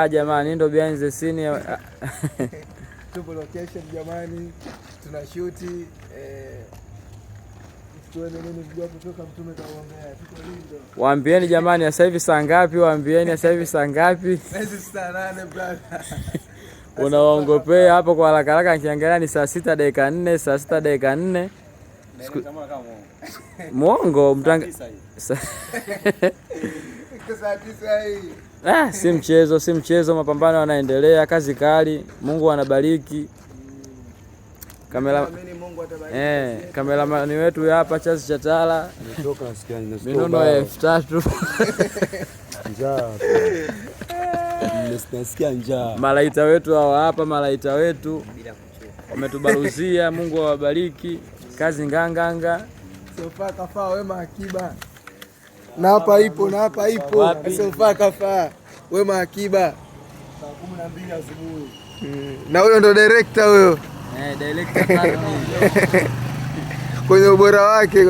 Jamani ndo behind the scene. Tupo location jamani. Tuna shoot Waambieni jamani sasa hivi saa ngapi? Waambieni sasa hivi saa ngapi? Sasa hivi saa 8 brother. Unaongopea hapo kwa haraka haraka, nikiangalia ni saa 6 dakika 4, saa 6 dakika 4. Mwongo mtanga. Saa 9 hii. Si mchezo, mapambano yanaendelea, kazi kali. Mungu anabariki. Kameramani wetu hapa Charles Chatala. Nimetoka nasikia minono ya 3000. Njaa. Nasikia njaa. Malaika wetu hawa hapa, malaika wetu wametubaruzia. Mungu awabariki. Kazi nganganga. Sofa kafaa Wema Akiba. Na hapa ipo. Sofa kafaa Wema Akiba. Saa 12 asubuhi. Na huyo ndo director huyo. Director kwenye ubora wake.